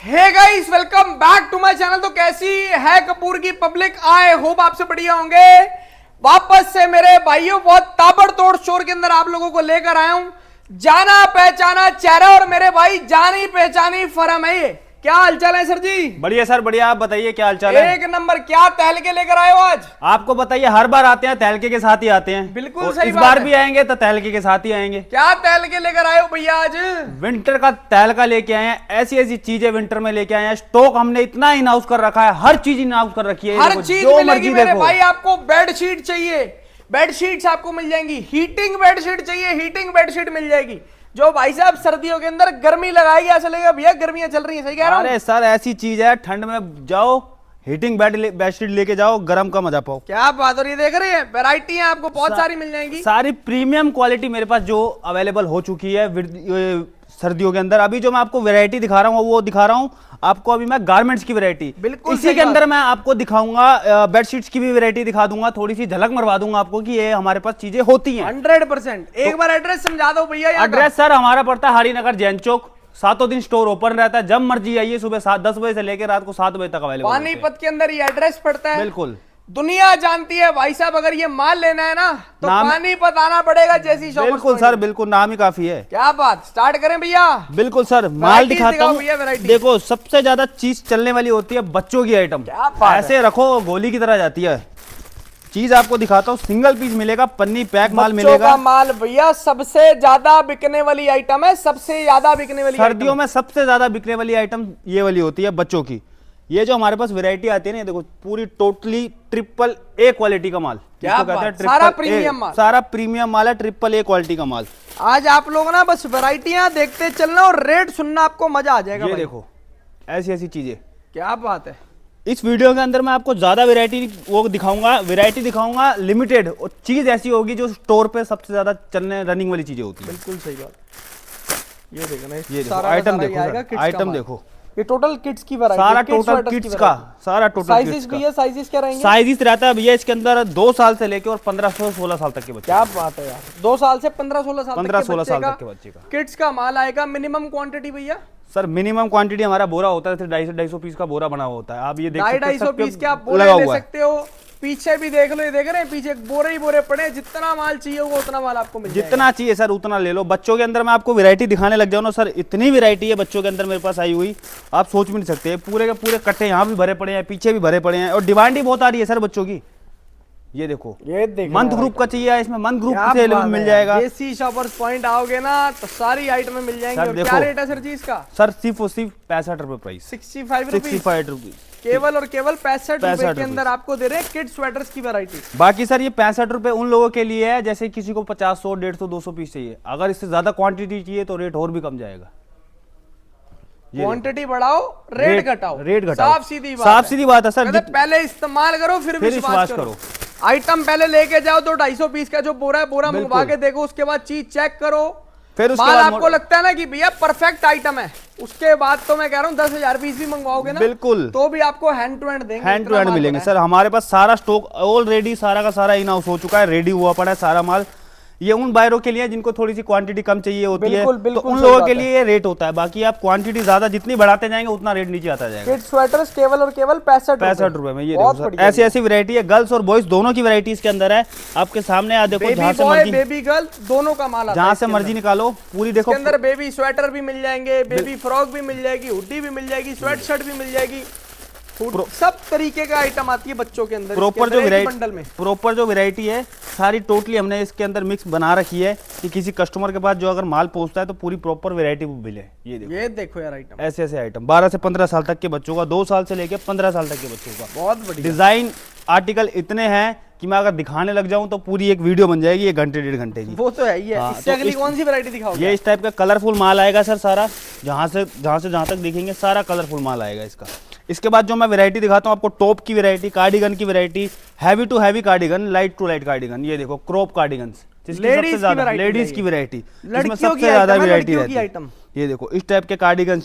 Hey guys, welcome back to my channel. तो कैसी है कपूर की पब्लिक? आई होप आपसे बढ़िया होंगे। वापस से मेरे भाइयों बहुत ताबड़तोड़ शोर के अंदर आप लोगों को लेकर आया हूं। जाना पहचाना चेहरा और मेरे भाई जानी पहचानी फर्म है ये। क्या हालचाल है सर जी? बढ़िया सर बढ़िया। आप बताइए क्या हालचाल है? एक नंबर। क्या तहलके लेकर आए हो आज? आपको बताइए, हर बार आते हैं तहलके के साथ ही आते हैं। बिल्कुल सही इस बात बार है। भी आएंगे तो तहलके के साथ ही आएंगे। क्या तहलके लेकर आए हो भैया आज? विंटर का तहलका लेके आए हैं। ऐसी ऐसी चीजें विंटर में लेके आए हैं। स्टॉक हमने इतना इन हाउस कर रखा है, हर चीज इन हाउस कर रखी है। हर चीज जो मिलेगी मर्जी मेरे देखो। भाई। आपको बेडशीट चाहिए, बेडशीट्स आपको मिल जाएंगी। हीटिंग बेडशीट चाहिए, हीटिंग बेडशीट मिल जाएगी। जो भाई साहब सर्दियों के अंदर गर्मी लगाएगी, ऐसा लगेगा भैया गर्मियां चल रही हैं। सही कह रहा हूं? अरे सर ऐसी चीज है, ठंड में जाओ हीटिंग बेडशीट लेके जाओ, गर्म का मजा पाओ। क्या बात हो रही है? देख रहे हैं वैरायटी है आपको बहुत सारी मिल जाएंगी। सारी प्रीमियम क्वालिटी मेरे पास जो अवेलेबल हो चुकी है सर्दियों के अंदर। अभी जो मैं आपको वैरायटी दिखा रहा हूँ वो दिखा रहा हूँ आपको अभी मैं गारमेंट्स की वैरायटी। बिल्कुल इसी के अंदर मैं आपको दिखाऊंगा बेडशीट्स की भी वैरायटी दिखा दूंगा। थोड़ी सी झलक मरवा दूंगा आपको कि ये हमारे पास चीजें होती हैं 100%। एक बार एड्रेस समझा दो भैया। एड्रेस सर हमारा पड़ता है हरिनगर जैन चौक। सातों दिन स्टोर ओपन रहता है, जब मर्जी आइए। सुबह 10 बजे से लेकर रात को 7 बजे तक अवेलेबल। पानीपत के अंदर ये एड्रेस पड़ता है। बिल्कुल दुनिया जानती है भाई साहब। अगर ये माल लेना है ना तो पानीपत आना पड़ेगा। जैसी शॉप। बिल्कुल सर, बिल्कुल नाम ही काफी है। क्या बात। स्टार्ट करें भैया? बिल्कुल सर, माल दिखाता हूँ। वैरायटी देखो सबसे ज्यादा चीज चलने वाली होती है बच्चों की आइटम। ऐसे रखो गोली की तरह जाती है चीज। आपको दिखाता हूँ, सिंगल पीस मिलेगा, पन्नी पैक माल मिलेगा। माल भैया सबसे ज्यादा बिकने वाली आइटम है। सबसे ज्यादा बिकने वाली सर्दियों में सबसे ज्यादा बिकने वाली आइटम ये वाली होती है बच्चों की। ये जो हमारे पास वैरायटी आती है ना, देखो पूरी टोटली ट्रिपल ए क्वालिटी का माल। क्या बात। सारा प्रीमियम माल। सारा प्रीमियम माल है, ट्रिपल ए क्वालिटी का माल। आज आप लोग ना बस वैरायटियां देखते चलना और रेट सुनना, आपको मजा आ जाएगा। ये देखो ऐसी ऐसी चीजें। क्या बात है। इस वीडियो के अंदर मैं आपको ज्यादा वैरायटी वो दिखाऊंगा, वैरायटी दिखाऊंगा लिमिटेड। और चीज ऐसी होगी जो स्टोर पे सबसे ज्यादा चलने रनिंग वाली चीजें होती है। बिल्कुल सही बात। ये देखो ना, ये देखो आइटम देखो, आइटम देखो। ये टोटल किड्स की वैरायटी। सारा टोटल किड्स का, सारा टोटल साइजेस भैया, साइजेस क्या रहेंगे? साइजेस रहता है भैया इसके अंदर 2 साल से लेके और 15-16 साल तक के बच्चे। क्या बात है यार। 2 साल से 15-16 साल 15-16 साल तक के बच्चे का किड्स का माल आएगा। मिनिमम क्वांटिटी भैया? सर मिनिमम क्वांटिटी हमारा बोरा होता है 250 पीस का बोरा बना हुआ होता है। आप ये देख सकते हैं 250 पीस के आप बोरे ले सकते हो। पीछे भी देख लो, ये देख रहे हैं पीछे बोरे ही बोरे पड़े। जितना माल चाहिए होगा उतना माल आपको मिल जाएगा। जितना चाहिए सर उतना ले लो। बच्चों के अंदर मैं आपको वैरायटी दिखाने लग जाऊँ ना सर, इतनी वैरायटी है बच्चों के अंदर मेरे पास आई हुई, आप सोच भी नहीं सकते। पूरे के पूरे कट्टे यहाँ भी भरे पड़े हैं, पीछे भी भरे पड़े हैं। और डिमांड ही बहुत आ रही है सर बच्चों की। ये देखो मंथ ग्रुप का चाहिए, इसमें मंथ ग्रुप से मिल जाएगा। देसी शॉपर्स पॉइंट आओगे ना तो सारी आइटमें मिल जाएंगी। और क्या रेट है सर जी इसका? सर सिर्फ 65 रुपए प्राइस। 65 रुपीज केवल और केवल 65 रुपए के अंदर आपको दे रहे हैं किड्स स्वेटर्स की वैरायटी। बाकी सर ये 65 रुपए उन लोगों के लिए है जैसे किसी को 50, 100, 150, 200 पीस चाहिए। अगर इससे ज्यादा क्वांटिटी चाहिए तो रेट और भी कम जाएगा। क्वांटिटी बढ़ाओ, रेट घटाओ। रेट घटाओ, साफ सीधी बात है सर। पहले इस्तेमाल करो फिर विश्वास करो। आइटम पहले लेके जाओ तो 250 पीस का जो बोरा है, बोरा मंगवा के देखो। उसके बाद चीज चेक करो। फिर उसके बाद आपको लगता है ना कि भैया परफेक्ट आइटम है, उसके बाद तो मैं कह रहा हूँ 10,000 पीस भी मंगवाओगे ना बिल्कुल तो भी आपको हैंड टू हैंड देंगे। हैंड टू हैंड मिलेंगे सर। हमारे पास सारा स्टॉक ऑलरेडी सारा का सारा इन हाउस हो चुका है, रेडी हुआ पड़ा है सारा माल। ये उन बायरों के लिए जिनको थोड़ी सी क्वांटिटी कम चाहिए होती है, तो उन लोगों के लिए ये रेट होता है। बाकी आप क्वांटिटी ज्यादा जितनी बढ़ाते जाएंगे उतना रेट नीचे आता जाएगा। किड्स स्वेटर्स केवल और केवल 65 रुपए में। ये देखो सर, ऐसी ऐसी वैरायटी है। गर्ल्स और बॉयज दोनों की वैरायटी इसके अंदर है। आपके सामने आ देखो, जहां से मर्जी बेबी गर्ल दोनों का माल जहां से मर्जी निकालो पूरी। देखो अंदर बेबी स्वेटर भी मिल जाएंगे, बेबी फ्रॉक भी मिल जाएगी, हुडी भी मिल जाएगी, स्वेट शर्ट भी मिल जाएगी। सब तरीके का आइटम आती है बच्चों के अंदर। प्रॉपर जो वैरायटी है सारी टोटली हमने इसके अंदर मिक्स बना रखी है कि किसी कस्टमर के पास जो अगर माल पहुंचता है तो पूरी प्रॉपर वैरायटी मिले। ये देखो यार आइटम, ऐसे ऐसे आइटम 12 से 15 साल तक के बच्चों का, 2 साल से लेकर 15 साल तक के बच्चों का। बहुत बढ़िया डिजाइन आर्टिकल इतने हैं कि मैं अगर दिखाने लग जाऊं तो पूरी एक वीडियो बन जाएगी 1 घंटे 1.5 घंटे की। वो तो है ही है। इससे अगली कौन सी वैरायटी दिखाओगे? ये इस टाइप का कलरफुल माल आएगा सर सारा। जहां से जहां तक देखेंगे सारा कलरफुल माल आएगा इसका। इसके बाद जो मैं वैरायटी दिखाता हूं आपको, टॉप की वैरायटी, कार्डिगन की variety, heavy to heavy cardigan, light to light cardigan. ये देखो क्रॉप कार्डिगन, लेडीज की वैरायटी, सबसे ज्यादा वैरायटी रहती है। ये देखो इस टाइप के कार्डिगन,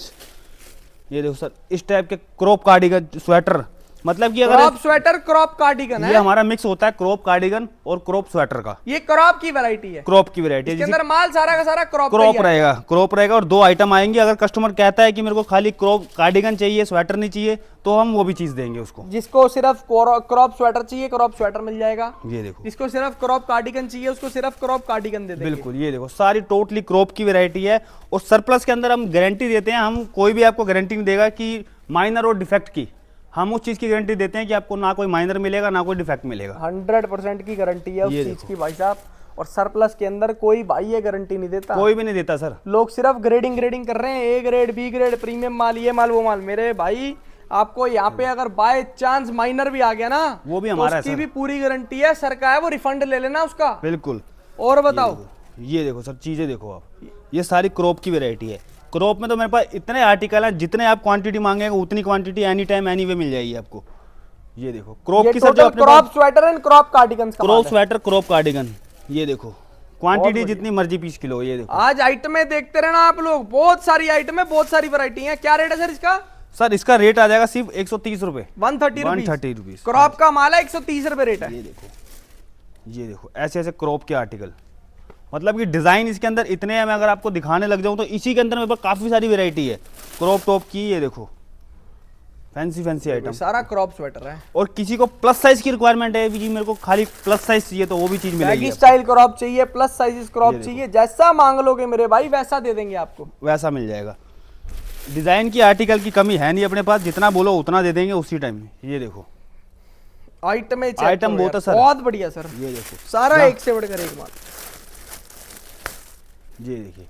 ये देखो सर इस टाइप के क्रॉप कार्डिगन, स्वेटर मतलब कि अगर क्रॉप स्वेटर क्रॉप कार्डिगन ये है, हमारा मिक्स होता है क्रॉप कार्डिगन और क्रॉप स्वेटर का। ये क्रॉप की वैरायटी है, क्रॉप की वैरायटी इसके है, अंदर माल सारा का सारा क्रॉप क्रॉप रहेगा, क्रॉप रहेगा और 2 आइटम आएंगे। अगर कस्टमर कहता है कि मेरे को खाली क्रॉप कार्डिगन चाहिए, स्वेटर नहीं चाहिए, तो हम वो भी चीज देंगे उसको। जिसको सिर्फ क्रॉप स्वेटर चाहिए क्रॉप स्वेटर मिल जाएगा, ये देखो, जिसको सिर्फ क्रॉप कार्डिगन चाहिए उसको सिर्फ क्रॉप कार्डिगन दे देंगे। बिल्कुल, ये देखो सारी टोटली क्रॉप की वैरायटी है। और सरप्लस के अंदर हम गारंटी देते हैं, हम कोई भी आपको गारंटी नहीं देगा कि माइनर और डिफेक्ट की, हम उस चीज की गारंटी देते हैं कि आपको ना कोई माइनर मिलेगा ना कोई डिफेक्ट मिलेगा। 100% की गारंटी है उस ये चीज देखो। की भाई साहब। और सरप्लस के अंदर कोई भाई ये गारंटी नहीं देता, कोई भी नहीं देता सर। लोग सिर्फ ग्रेडिंग कर रहे हैं, A grade B grade premium माल ये माल वो माल। मेरे भाई आपको यहाँ पे अगर बाय चांस माइनर भी आ गया ना, वो भी हमारा है उसकी सर। भी पूरी गारंटी है, सर का है वो रिफंड ले लेना उसका। बिल्कुल। और बताओ, ये देखो सर, चीजें देखो आप, ये सारी क्रॉप की वैरायटी है। क्रॉप में तो मेरे पास इतने आर्टिकल हैं, जितने आप क्वांटिटी मांगेंगे उतनी quantity any time any way मिल जाएगी आपको। ये देखो क्रॉप ये की सर, जो टोटल अपने crop sweater and crop cardigan का क्रॉप माल है। स्वेटर क्रॉप कार्डिगन, ये देखो क्वांटिटी बढ़िया। जितनी मर्जी पीस किलो। ये देखो आज आइटमें देखते रहना आप लोग, बहुत सारी आइटम है, बहुत सारी वैरायटी है। क्या रेट है सर इसका? सर इसका रेट आ जाएगा सिर्फ 130 रुपए, 130 रुपीज। क्रॉप का माल है, 130 रुपए रेट है। ये देखो, ये देखो ऐसे ऐसे क्रॉप के आर्टिकल, मतलब कि डिजाइन इसके अंदर इतने हैं, मैं अगर आपको दिखाने लग जाऊं तो इसी के अंदर मेरे पास काफी सारी वैरायटी है क्रॉप टॉप की। ये देखो फैंसी आइटम, सारा क्रॉप स्वेटर है। और किसी को प्लस साइज की रिक्वायरमेंट है कि मेरे को खाली प्लस साइज चाहिए, तो वो भी चीज मिलेगी बैगी आपको। स्टाइल क्रॉप चाहिए, प्लस साइज क्रॉप ये देखो। चाहिए, जैसा मांग लोगे मेरे भाई वैसा दे देंगे आपको। वैसा मिल जाएगा। डिजाइन की आर्टिकल की कमी है नहीं अपने पास, जितना बोलो उतना दे देंगे उसी टाइम में। ये देखो आइटम आइटम बहुत है सर, बहुत बढ़िया सर, ये देखो सारा एक से बढ़कर एक माल। ये देखिए,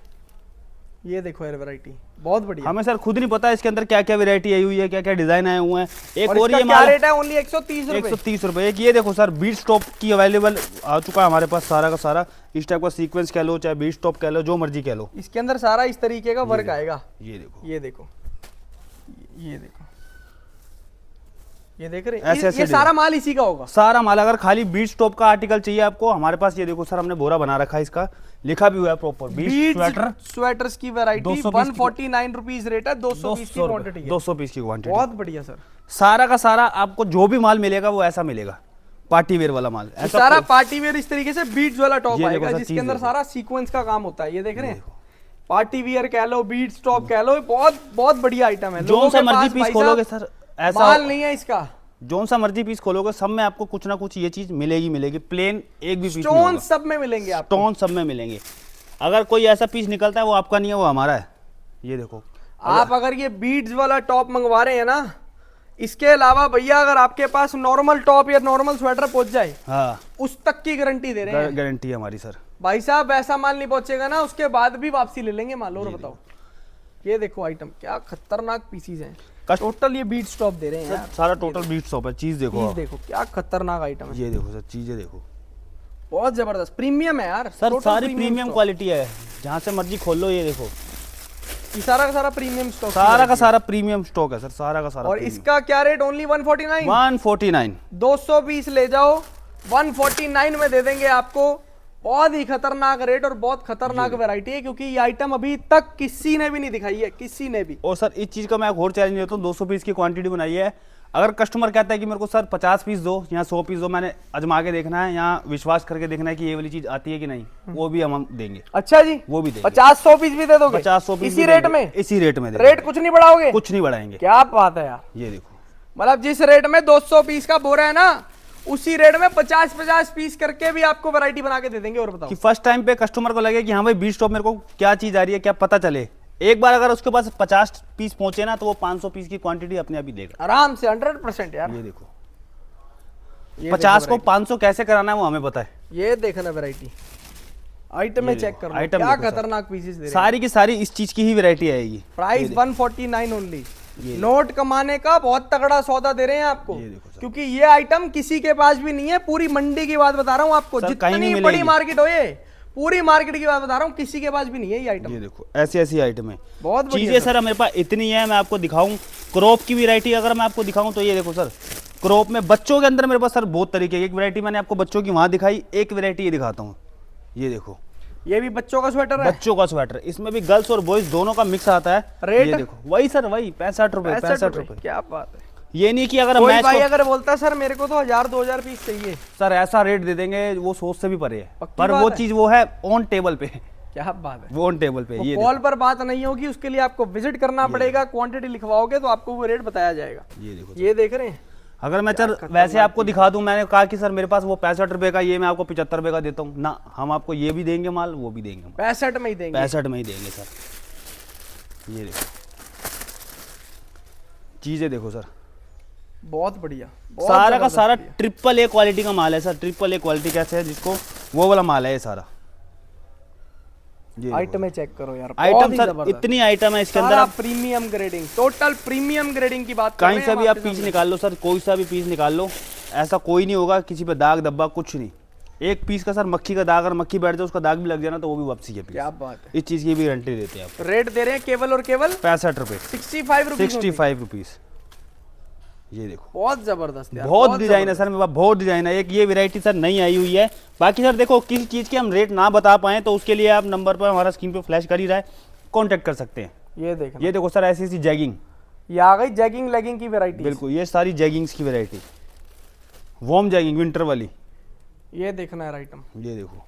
ये देखो यार वैरायटी बहुत बढ़िया। हमें सर खुद नहीं पता इसके अंदर क्या क्या वैरायटी आई हुई है, क्या क्या डिजाइन आए हुए हैं। एक और इसका ये क्या माल रेट है? ओनली 130 रुपए। 130 रुपए। एक ये देखो सर, बीट स्टॉप की अवेलेबल आ चुका है हमारे पास सारा का सारा। इस टाइप का सीक्वेंस कह लो, चाहे बीट स्टॉप कह लो, जो मर्जी कह लो। इसके अंदर सारा इस तरीके का वर्क आएगा। ये देखो, ये देखो, ये देखो, ये देख रहे हैं? ऐसे ऐसे ये सारा माल इसी का होगा। सारा माल। अगर खाली बीट स्टॉप का आर्टिकल चाहिए आपको, हमारे पास ये देखो सर, हमने बोरा बना रखा है, इसका लिखा भी हुआ है प्रॉपर बीट स्वेटर। स्वेटर्स की वैरायटी 149 रुपीज रेट है, 200 पीस की क्वांटिटी है। 200 पीस की क्वांटिटी। बहुत बढ़िया सर। सारा का सारा आपको जो भी माल मिलेगा वो ऐसा मिलेगा, पार्टी वेयर वाला माल। ऐसा सारा पार्टी वेयर इस तरीके से बीट्स वाला टॉप ये आएगा, देखो सर, जिसके चीज़ अंदर देखो। सारा सीक्वेंस का काम होता है। ये देख रहे हैं, पार्टी वियर कह लो, बीट्स टॉप कह लो, बहुत बहुत बढ़िया आइटम है। जो लोगों सा के मर्जी पास पीस भाई खोलोगे साहब सर, ऐसा माल नहीं है इसका। जो सा मर्जी पीस खोलोगे सब में आपको कुछ ना कुछ ये चीज मिलेगी। प्लेन एक भी पीस नहीं स्टोन होगा। सब में मिलेंगे आपको। स्टोन सब में मिलेंगे। अगर कोई ऐसा पीस निकलता है वो आपका नहीं है, वो हमारा है। ये देखो, आप अगर ये बीड्स वाला टॉप मंगवा रहे हैं ना, इसके अलावा भैया अगर आपके पास नॉर्मल टॉप या नॉर्मल स्वेटर पहुंच जाए, हाँ उस तक की गारंटी दे रहे हैं गारंटी है हमारी सर। भाई साहब। ऐसा माल नहीं पहुंचेगा ना, उसके बाद भी वापसी ले लेंगे माल। और बताओ, ये देखो आइटम क्या खतरनाक पीसीज हैं। टोटल ये बीट स्टॉप दे रहे हैं यार। सारा टोटल बीट स्टॉप है। चीज देखो चीज आप। देखो क्या खतरनाक आइटम है। ये देखो सर, चीजें देखो बहुत जबरदस्त प्रीमियम है यार सर, total सारी premium प्रीमियम stock। क्वालिटी है, जहाँ से मर्जी खोल लो। ये देखो ये सारा का सारा प्रीमियम स्टॉक, सारा का सारा प्रीमियम स्टॉक है सर, सारा का सारा। और इसका क्या रेट? ओनली 149। 149। 200 पीस ले जाओ, 149 में दे देंगे आपको। बहुत ही खतरनाक रेट और बहुत खतरनाक वैरायटी है, क्योंकि ये आइटम अभी तक किसी ने भी नहीं दिखाई है, किसी ने भी। और सर इस चीज का मैं एक और चैलेंज देता हूँ, 200 पीस की क्वांटिटी बनाई है। अगर कस्टमर कहता है कि मेरे को सर 50 पीस दो या 100 पीस दो, मैंने आजमा के देखना है या विश्वास करके देखना है कि ये वाली चीज आती है कि नहीं, वो भी हम देंगे। अच्छा जी, वो भी देंगे। 50-100 पीस भी दे दोगे? 50-100 पीस इसी रेट में? इसी रेट में रेट कुछ नहीं बढ़ाओगे? कुछ नहीं बढ़ाएंगे। क्या बात है यार। ये देखो, मतलब जिस रेट में 200 पीस का बोरा है ना, उसी रेट में 50-50 पीस करके भी आपको वैरायटी बना के दे देंगे। और बताओ कि फर्स्ट टाइम पे कस्टमर को लगे कि हाँ भाई बीट स्टॉप मेरे को क्या चीज आ रही है, क्या पता चले। एक बार अगर उसके पास 50 पीस पहुंचे ना, तो वो 500 पीस की क्वांटिटी अपने आप ही देगा आराम से 100% यार। ये देखो, ये 50 देखो को 500 कैसे कराना है वो हमें पता है। ये देखना वैरायटी, आइटम में चेक कर लो, आइटम क्या देखो सर। खतरनाक पीसेस दे रहे हैं। सारी की सारी इस चीज की ही वैरायटी आएगी। Price 149 only. नोट कमाने का बहुत तगड़ा सौदा दे रहे हैं आपको, ये देखो सर। क्योंकि ये आइटम किसी के पास भी नहीं है। पूरी मंडी की बात बता रहा हूँ आपको, सर, कहीं नहीं जितनी बड़ी मिलेगी। मार्केट हो, ये पूरी मार्केट की बात बता रहा हूँ, किसी के पास भी नहीं है ये आइटम। ये देखो ऐसी ऐसी आइटम है। बहुत बढ़िया चीजें सर मेरे पास इतनी है, मैं आपको दिखाऊं। क्रॉप की वैरायटी अगर मैं आपको दिखाऊं तो ये देखो सर, क्रॉप में बच्चों के अंदर मेरे पास सर बहुत तरीके की। एक वैरायटी मैंने आपको बच्चों की वहां दिखाई, एक वैरायटी ये दिखाता हूँ। ये देखो, ये भी बच्चों का स्वेटर है। बच्चों का स्वेटर, इसमें भी गर्ल्स और बॉयज दोनों का मिक्स आता है। रेट? ये देखो वही सर, वही 65 रुपए। 65 रुपए। क्या बात है। ये नहीं कि अगर कोई मैं भाई इसको अगर बोलता है सर मेरे को तो 1000-2000 पीस चाहिए, सर ऐसा रेट दे देंगे वो सोच से भी परे है, पक्की पर बात वो है। चीज वो है ऑन टेबल पे, क्या बात है। वो ऑन टेबल पे। ये कॉल पर बात नहीं होगी, उसके लिए आपको विजिट करना पड़ेगा, क्वांटिटी लिखवाओगे तो आपको वो रेट बताया जाएगा। ये देखो, ये देख रहे हैं, अगर मैं सर वैसे आपको दिखा दूं, मैंने कहा कि सर मेरे पास वो 65 रुपए का, ये मैं आपको 75 रुपए का देता हूँ ना, हम आपको ये भी देंगे माल, वो भी देंगे माल, 65 में ही देंगे। 65 में ही देंगे सर। ये देखो चीजें देखो सर, बहुत बढ़िया, बहुत सारा का जबरदस्त सारा बढ़िया। ट्रिपल ए क्वालिटी का माल है सर। ट्रिपल ए क्वालिटी कैसे है, जिसको वो वाला माल है ये सारा। ये आइटम चेक करो यार, बहुत आइटम ही सर जबरदस्त। इतनी आइटम है इसके अंदर, सारा आप premium grading, total premium grading की बात कर कहीं रहे से हैं भी हम आप आपके पीस सामने। निकाल लो सर, कोई सा भी पीस निकाल लो, ऐसा कोई नहीं होगा किसी पे दाग धब्बा कुछ नहीं। एक पीस का सर मक्खी का दाग, अगर मक्खी बैठ जाए उसका दाग भी लग जाए ना तो वो भी वापसी है पीस। क्या बात है। इस चीज की भी गारंटी देते हैं आप। रेट दे रहे हैं केवल और केवल 65 रुपए, 65 रुपीज। 65 रुपीज। ये देखो बहुत जबरदस्त यार, बहुत डिजाइन है सर मेरे पास, बहुत डिजाइन है। एक ये वैरायटी सर नई आई हुई है। बाकी सर देखो किसी चीज के हम रेट ना बता पाए तो उसके लिए आप नंबर पर हमारा स्क्रीन पे फ्लैश कर ही रहा है, कॉन्टेक्ट कर सकते हैं। ये देखना, ये देखो सर ऐसी ऐसी जैगिंग, ये आ गई जैगिंग लेगिंग की वैरायटी। बिल्कुल ये सारी जैगिंग्स की वैरायटी, वार्म जैगिंग विंटर वाली। ये देखना है आइटम, ये देखो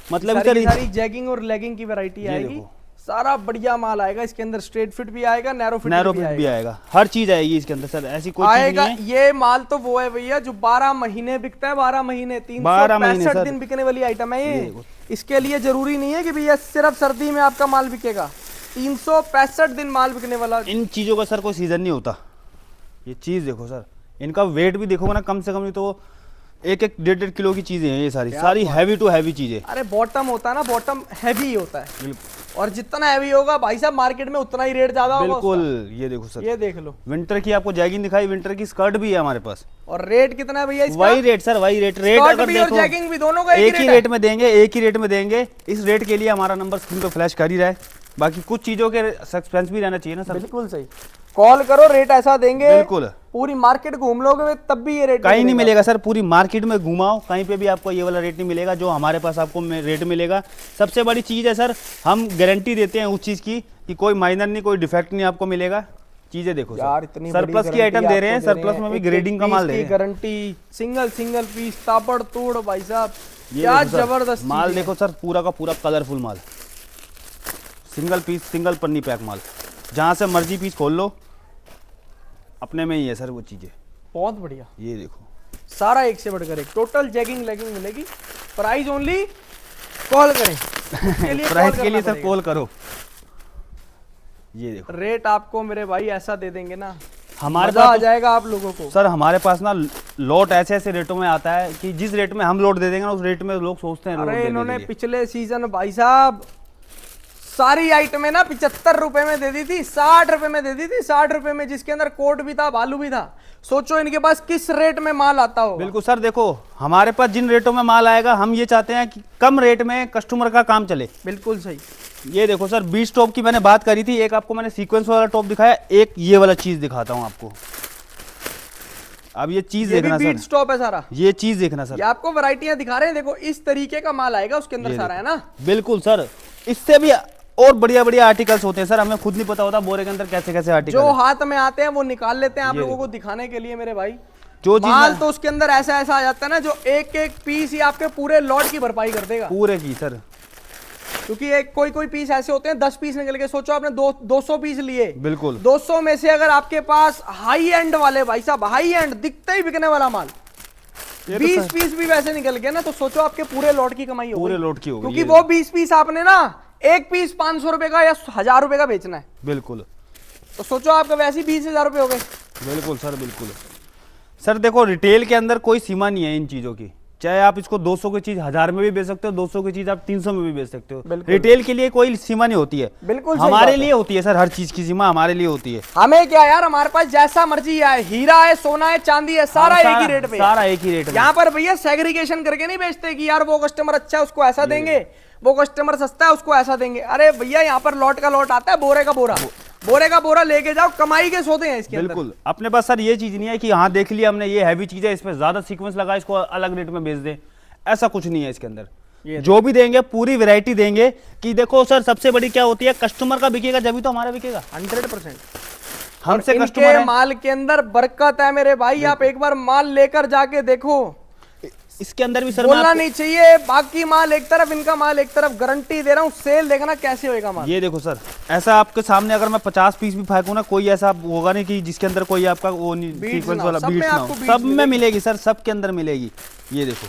मतलब सारी इधर सारी जैगिंग और लेगिंग की वैरायटी ये आएगी। देखो। सारा बढ़िया माल आएगा इसके अंदर, स्ट्रेट फिट भी आएगा, नैरो फिट नैरो भी फिट भी आएगा। आएगा, हर चीज आएगी इसके अंदर सर, ऐसी कोई चीज आएगा। नहीं है। ये माल तो वो है भैया जो 12 महीने बिकता है, 12 महीने 12 महीने 365 सर। दिन बिकने वाली आइटम है ये ये। देखो। इसके लिए जरूरी नहीं है कि भैया सिर्फ सर्दी में आपका माल बिकेगा, 365 दिन माल बिकने वाला। इन चीजों का सर कोई सीजन नहीं होता। ये चीज देखो सर, इनका वेट भी देखोगे ना कम से कम नहीं तो 1-1 किलो की चीजें हैं ये सारी, सारी हैवी टू हैवी चीजें। अरे बॉटम होता है ना, बॉटम हैवी होता है, बिल्कुल और जितना हैवी होगा भाई साहब मार्केट में उतना ही रेट ज्यादा होगा बिल्कुल। ये देखो उसका। सर, ये देख लो, विंटर की आपको जैगिंग दिखाई, विंटर की स्कर्ट भी है हमारे पास। और रेट कितना है भैया इसका? वही रेट सर, वही रेट। रेट स्कर्ट अगर भी और देखो जैगिंग भी दोनों का एक ही है। रेट में देंगे, एक ही रेट में देंगे। इस रेट के लिए हमारा नंबर स्क्रीन पे फ्लैश कर ही रहा है। बाकी कुछ चीजों के सस्पेंस भी रहना चाहिए ना सर। बिल्कुल सही, कॉल करो रेट ऐसा देंगे, बिल्कुल पूरी मार्केट घूम लोगे तब भी ये रेट कहीं नहीं मिलेगा सर, पूरी मार्केट में घुमाओ कहीं पे भी आपको ये वाला रेट नहीं मिलेगा जो हमारे पास आपको रेट मिलेगा। सबसे बड़ी चीज़ है सर, हम गारंटी देते हैं उस चीज़ की कि कोई माइनर नहीं, कोई डिफेक्ट नहीं आपको मिलेगा। चीजें देखो यार, सर, इतनी सरप्लस की आइटम दे रहे हैं, सरप्लस में भी ग्रेडिंग का माल दे रहे हैं। गारंटी, सिंगल सिंगल पीस ताबड़ तोड़ भाई साहब, ये क्या देखो सर, जबरदस्त माल चीज़ है। देखो सर, पूरा का पूरा कलरफुल माल, सिंगल पीस सिंगल पन्नी पैक माल, जहाँ से मर्जी पीस खोल लो अपने में ही है सर वो चीजें। बहुत बढ़िया, ये देखो सारा एक से बढ़कर एक, टोटल जैगिंग लेगिंग मिलेगी। प्राइस ओनली कॉल करें उसके लिए, प्राइस के लिए सर कॉल करो। ये देखो रेट आपको मेरे भाई ऐसा दे देंगे ना, हमारे मजा आ पास जाएगा आप लोगों को। सर, हमारे पास ना लॉट ऐसे ऐसे रेटों में आता है कि जिस रेट में हम लोड दे देंगे ना उस रेट में लोग सोचते हैं लोड अरे देने इन्होंने के लिए। पिछले सीजन भाई साहब सारी आइटमें ना 75 रुपए में दे दी थी, 60 रुपए में दे दी थी, 60 रुपए में, जिसके अंदर कोट भी था, भालू भी था। सोचो इनके पास किस रेट में माल आता हो। बिल्कुल सर, देखो हमारे पास जिन रेटों में माल आएगा हम ये चाहते हैं कि कम रेट में कस्टमर का काम चले। बिल्कुल सही। ये देखो सर, बीच टॉप की मैंने बात करी थी, एक आपको मैंने सीक्वेंस वाला टॉप दिखाया, एक ये वाला चीज दिखाता हूँ आपको। अब ये चीज ये देखना भी बीट सर, स्टॉप है सारा। ये चीज देखना सर, ये आपको वैरायटियां दिखा रहे हैं, देखो इस तरीके का माल आएगा उसके अंदर सारा, है ना। बिल्कुल सर, इससे भी और बढ़िया बढ़िया आर्टिकल्स होते हैं सर, हमें खुद नहीं पता होता बोरे के अंदर कैसे कैसे आर्टिकल जो हाथ में आते हैं वो निकाल लेते हैं आप ये लोगों को दिखाने के लिए मेरे भाई। जो चीज माल तो उसके अंदर ऐसा ऐसा आ जाता है ना, जो एक एक पीस ही आपके पूरे लॉट की भरपाई कर देगा। पूरे की सर, क्योंकि एक कोई कोई पीस ऐसे होते हैं 10 पीस निकल के, सोचो आपने 200 पीस लिए, बिल्कुल 200 में से अगर आपके पास हाई एंड वाले भाई साहब, हाई एंड दिखते ही बिकने वाला माल 20 पीस भी वैसे निकल गया ना, तो सोचो आपके पूरे लॉट की कमाई होगी। पूरे लॉट की होगी। क्योंकि वो 20 पीस आपने ना एक पीस 500 रुपए का या 1000 रुपए का बेचना है, बिल्कुल, तो सोचो आपका वैसे ही 20,000 रुपए हो गए। बिल्कुल सर, बिल्कुल सर। देखो रिटेल के अंदर कोई सीमा नहीं है इन चीजों की, चाहे आप इसको 200 की चीज 1000 में भी बेच सकते हो, 200 की चीज आप 300 में भी बेच सकते हो। बिल्कुल। रिटेल के लिए कोई सीमा नहीं होती है, बिल्कुल सही हमारे बात लिए होती है सर, हर चीज की सीमा हमारे लिए होती है। हमें क्या यार, हमारे पास जैसा मर्जी है, हीरा है, सोना है, चांदी है, सारा एक ही रेट पे है। सारा एक ही रेट में। यहाँ पर भैया सेग्रीगेशन करके नहीं बेचते कि यार वो कस्टमर अच्छा है उसको ऐसा देंगे, वो कस्टमर सस्ता है उसको ऐसा देंगे। अरे भैया यहाँ पर लॉट का लॉट आता है, बोरे का बोरा, बोरे का बोरा लेके जाओ, कमाई के सौदे हैं इसके अंदर। बिल्कुल, अपने पास सर ये चीज नहीं है कि हाँ देख लिया हमने ये हैवी चीज है, इसमें ज्यादा सीक्वेंस लगा इसको अलग रेट में बेच दें, ऐसा कुछ नहीं है इसके अंदर। जो भी देंगे पूरी वैरायटी देंगे। कि देखो सर, सबसे बड़ी क्या होती है, कस्टमर का बिकेगा जब भी तो हमारा बिकेगा। 100%। हमसे इनके कस्टमर है, माल के अंदर बरकत है मेरे भाई। आप एक बार माल लेकर जाके देखो, इसके अंदर भी सर मैं बोलना आपको- नहीं चाहिए। बाकी माल एक तरफ, इनका माल एक तरफ, गारंटी दे रहा हूँ। सेल देखना कैसे होएगा माल। ये देखो सर, ऐसा आपके सामने अगर मैं 50 पीस भी फेंकूं ना, कोई ऐसा होगा नहीं कि जिसके अंदर कोई आपका वो सीक्वेंस ना हो, वाला सब में बीट्स ना आपको हो। बीट्स सब में मिलेगी सर, सब के अंदर मिलेगी। ये देखो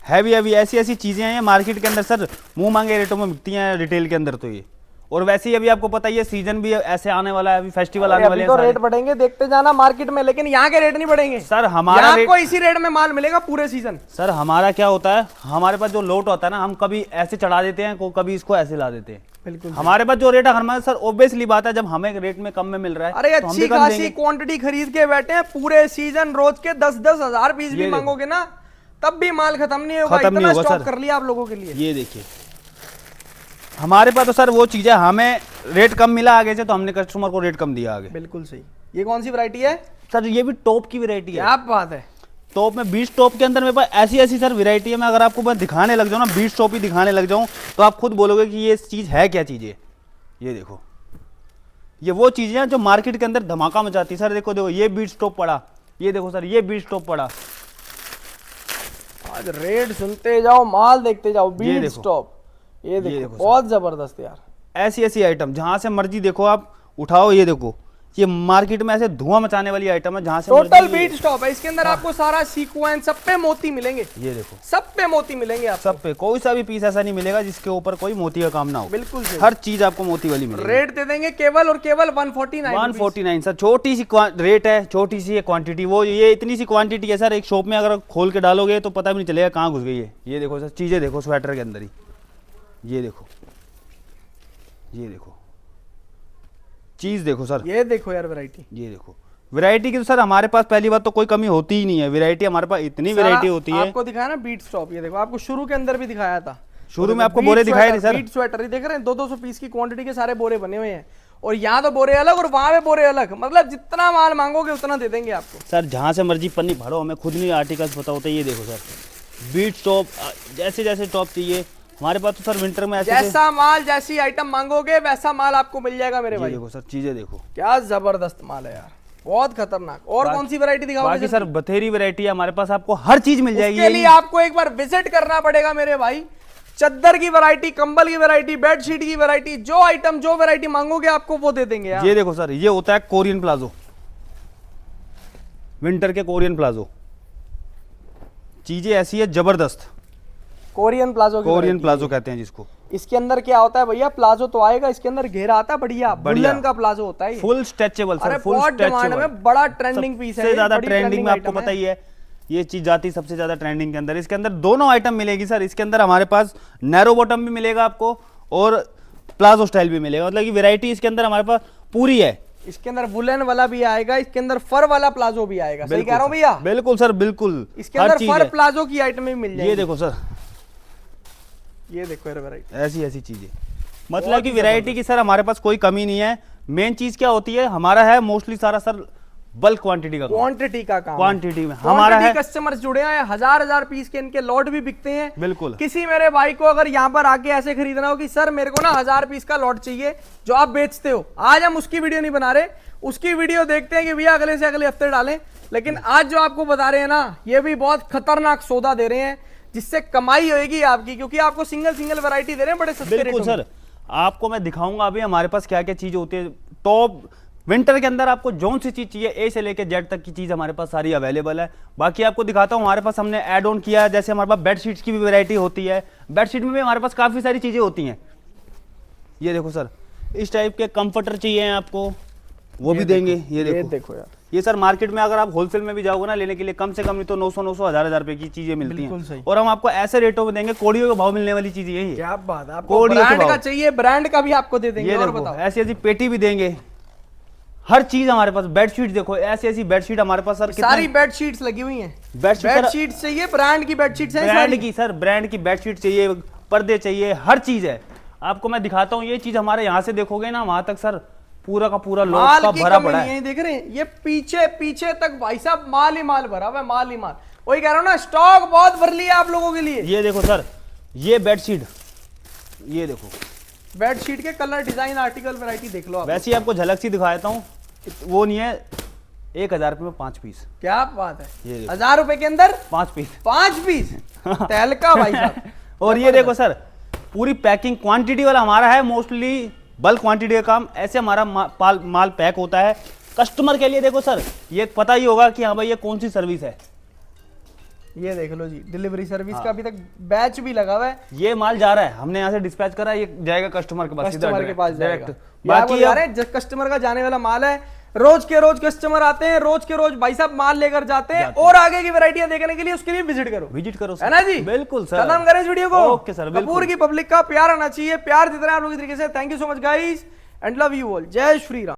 हैवी हैवी ऐसी ऐसी चीजें हैं मार्केट के अंदर सर, मुंह मांगे रेटों में बिकती हैं रिटेल के अंदर। तो ये और वैसे ही अभी आपको पता ही है सीजन भी ऐसे आने वाला है, अभी फेस्टिवल आने वाले अभी तो हैं रेट सारे। बढ़ेंगे, देखते जाना मार्केट में, लेकिन यहाँ के रेट नहीं बढ़ेंगे सर हमारा यहाँ रेट, आपको इसी रेट में माल मिलेगा पूरे सीजन। सर हमारा क्या होता है, हमारे पास जो लोट होता है ना, हम कभी ऐसे चढ़ा देते हैं, कभी इसको ऐसे ला देते हैं। बिल्कुल हमारे पास जो रेट है हमारे सर ऑब्वियसली बात है, जब हमें रेट में कम में मिल रहा है अरे तो हम अच्छी भी कम खासी देंगे। क्वांटिटी खरीद के बैठे हैं पूरे सीजन, रोज के 10-10 हजार पीस भी देखो। मांगोगे ना तब भी माल खत्म नहीं होगा। खत्म नहीं इतना होगा स्टॉक सर। कर लिया आप लोगों के लिए। ये देखिए हमारे पास तो सर वो चीज है, हमें रेट कम मिला आगे से तो हमने कस्टमर को रेट कम दिया आगे। बिल्कुल सही। ये कौन सी वैरायटी है? सर ये भी टॉप की वैरायटी है। क्या बात है। टॉप में 20 टॉप के अंदर मेरे पास ऐसी ऐसी सर वैरायटी है, मैं अगर आपको मैं दिखाने लग जाऊँ ना, 20 टॉप ही दिखाने लग जाऊँ तो आप खुद बोलोगे कि ये चीज़ है क्या चीज़ है। ये देखो, ये वो चीज़ें हैं जो मार्केट के अंदर धमाका मचाती है सर। देखो देखो ये 20 टॉप पड़ा, ये देखो सर ये 20 टॉप पड़ा। आज रेट सुनते जाओ, माल देखते जाओ। ये 20 देखो। स्टॉप, ये देखो देखो सर। बहुत जबरदस्त यार। ऐसी ऐसी आइटम जहाँ से मर्जी देखो आप उठाओ। ये देखो ये मार्केट में ऐसे धुआं मचाने वाली आइटम है, जहाँ से टोटल मर्जी- बीट स्टॉप है। इसके अंदर आपको सारा सीक्वेंस, सब पे मोती मिलेंगे, ये देखो सब पे मोती मिलेंगे आपको। सब पे कोई सा भी पीस ऐसा नहीं मिलेगा जिसके ऊपर कोई मोती का काम ना हो। बिल्कुल सही। हर चीज आपको मोती वाली मिलेगी। रेट दे देंगे केवल और केवल 149 149 सर, छोटी सी रेट है, छोटी सी है क्वांटिटी। वो ये इतनी सी क्वांटिटी है सर, एक शॉप में अगर खोल के डालोगे तो पता भी नहीं चलेगा कहाँ घुस गई है। ये देखो सर चीजें देखो स्वेटर के अंदर ही, ये देखो, ये देखो चीज देखो सर, ये देखो यार वैरायटी। ये देखो वैरायटी की तो सर हमारे पास पहली बात तो कोई कमी होती ही नहीं है। वैरायटी हमारे पास इतनी वैरायटी होती है। आपको दिखाया ना बीट स्टॉप, ये देखो आपको शुरू के अंदर भी दिखाया था। शुरू में आपको बोरे दिखाए नहीं सर। बीट स्वेटर ये देख रहे हैं, 200 पीस की क्वांटिटी के सारे बोरे बने हुए हैं। और यहाँ तो बोरे अलग और वहां पे बोरे अलग, मतलब जितना माल मांगोगे उतना दे देंगे आपको। सर जहाँ से मर्जी पन्नी भरो, हमें खुद नहीं आर्टिकल्स पता होते। ये देखो सर बीट टॉप, जैसे जैसे टॉप चाहिए हमारे पास तो सर विंटर में ऐसे जैसा माल, जैसी आइटम मांगोगे वैसा माल आपको मिल जाएगा मेरे ये भाई। देखो सर चीजें देखो, क्या जबरदस्त माल है यार, बहुत खतरनाक। और कौन सी वैरायटी दिखाओगे बाकी सर बथेरी वैरायटी है हमारे पास, आपको हर चीज मिल जाएगी। उसके लिए आपको एक बार विजिट करना पड़ेगा मेरे भाई। चद्दर की वैरायटी, कंबल की वैरायटी, बेडशीट की वैरायटी, जो आइटम जो वैरायटी मांगोगे आपको वो दे देंगे यार। ये देखो सर ये होता है कोरियन प्लाजो, विंटर के कोरियन प्लाजो। चीजें ऐसी है जबरदस्त, कोरियन प्लाजो की कोरियन variety प्लाजो है। कहते हैं जिसको। इसके अंदर क्या होता है भैया, प्लाजो तो आएगा, इसके अंदर घेरा आता है बढ़िया, बढ़िया। बुलन का प्लाजो होता है ये। फुल स्ट्रेचेबल अरे सर, फुल बहुत डिमांड स्ट्रेचेबल में, बड़ा ट्रेंडिंग पीस है। सबसे ये, ज्यादा बड़ी ट्रेंडिंग में आपको item पता ही है, ये चीज जाती सबसे ज्यादा ट्रेंडिंग के अंदर। इसके अंदर दोनों आइटम मिलेगी सर। इसके अंदर हमारे पास नैरो बॉटम भी मिलेगा आपको और प्लाजो स्टाइल भी मिलेगा, मतलब कि वैरायटी इसके अंदर हमारे पास पूरी है। इसके अंदर वुलन वाला भी आएगा, इसके अंदर फर वाला प्लाजो भी आएगा। सही कह रहा हूँ भैया? बिल्कुल सर बिल्कुल, इसके हर अंदर चीज फर है। प्लाजो की आइटम भी मिल जाएगी। ये देखो सर, ये देखो यार वैरायटी, ऐसी ऐसी चीजें, मतलब कि वैरायटी की सर हमारे पास कोई कमी नहीं है। मेन चीज क्या होती है हमारा है मोस्टली सारा सर बल्क क्वांटिटी का, क्वांटिटी का काम। क्वांटिटी में हमारा है। कस्टमर्स जुड़े हैं, हजार पीस के इनके लॉट भी बिकते हैं। बिल्कुल। किसी मेरे भाई को अगर यहाँ पर आके ऐसे खरीदना हो कि सर मेरे को ना 1000 पीस का लॉट चाहिए जो आप बेचते हो, आज हम उसकी वीडियो नहीं बना रहे, उसकी वीडियो देखते हैं कि भैया अगले से अगले हफ्ते डालें। लेकिन आज जो आपको बता रहे हैं ना, ये भी बहुत खतरनाक सौदा दे रहे हैं जिससे कमाई होगी आपकी, क्योंकि आपको सिंगल सिंगल वैरायटी दे रहे हैं बड़े सस्ते रेटों बिल्कुल में। सर, आपको मैं दिखाऊंगा अभी हमारे पास क्या क्या चीज होती है। टॉप विंटर के अंदर आपको जोन सी चीज चाहिए, ए से लेकर जेड तक की चीज हमारे पास सारी अवेलेबल है। बाकी आपको दिखाता हूँ, हमारे पास हमने ऐड ऑन किया है, जैसे हमारे पास बेडशीट्स की भी वैरायटी होती है। बेडशीट में भी हमारे पास काफी सारी चीजें होती हैं। ये देखो सर, इस टाइप के कंफर्टर चाहिए आपको, वो भी देंगे। ये देखो यार, ये सर मार्केट में अगर आप होलसेल में भी जाओगे ना लेने के लिए, कम से कम नहीं तो 900 1000 रुपए की चीजें मिलती बिल्कुल हैं। सही। और हम आपको ऐसे रेटों में देंगे, कोड़ियों के भाव मिलने वाली चीजें यही है। क्या बात है, आपको कोडियों के ब्रांड का भाव। चाहिए, ब्रांड का भी आपको दे देंगे। ये और देखो बताओ, ऐसी ऐसी पेटी भी देंगे, हर चीज हमारे पास। बेडशीट देखो, ऐसी ऐसी बेडशीट हमारे पास सर, सारी बेडशीट्स लगी हुई हैं। बेडशीट बेडशीट्स चाहिए, ब्रांड की बेडशीट्स हैं ब्रांड सारी। की सर, ब्रांड की बेडशीट चाहिए, पर्दे चाहिए, हर चीज है। आपको मैं दिखाता हूँ, ये चीज हमारे यहाँ से देखोगे ना वहां तक सर पूरा का पूरा लोग माल का की भरा कमी पड़ा नहीं है। है, देख रहे हैं ये पीछे पीछे तक भाई साहब माल ही माल भरा हुआ है, माल ही माल। वही कह रहा हूं ना, स्टॉक बहुत भर लिया आप लोगों के लिए। ये देखो सर, ये बेडशीट, ये देखो बेडशीट के कलर, डिजाइन, आर्टिकल, वैरायटी देख लो आप। वैसे ही आपको झलक सी दिखा देता हूँ। वो नहीं है, 1000 रुपये में 5 पीस, क्या बात है, ये देखो। 1000 रुपए के अंदर 5 पीस। 5 पीस तहलका भाई साहब। और ये देखो सर, पूरी पैकिंग क्वांटिटी वाला हमारा है, मोस्टली बल्क क्वांटिटी का काम, ऐसे हमारा माल पैक होता है कस्टमर के लिए। देखो सर, ये पता ही होगा कि हाँ भाई ये कौन सी सर्विस है। ये देख लो जी, डिलीवरी सर्विस का अभी तक बैच भी लगा हुआ है। ये माल जा रहा है, हमने यहाँ से डिस्पैच करा, ये जाएगा कस्टमर के पास, कस्टमर के पास डायरेक्ट। बाकी बाकी कस्टमर का जाने वाला माल है, रोज के रोज कस्टमर आते हैं, रोज के रोज भाई साहब माल लेकर जाते हैं। और आगे की वैरायटियां देखने के लिए उसके लिए विजिट करो सर। है ना जी, बिल्कुल सर, खत्म करें इस वीडियो को। ओके सर, कपूर की पब्लिक का प्यार आना चाहिए, प्यार देते रहे आप लोग इस तरीके से। Thank you so much guys and love you all. जय श्री राम।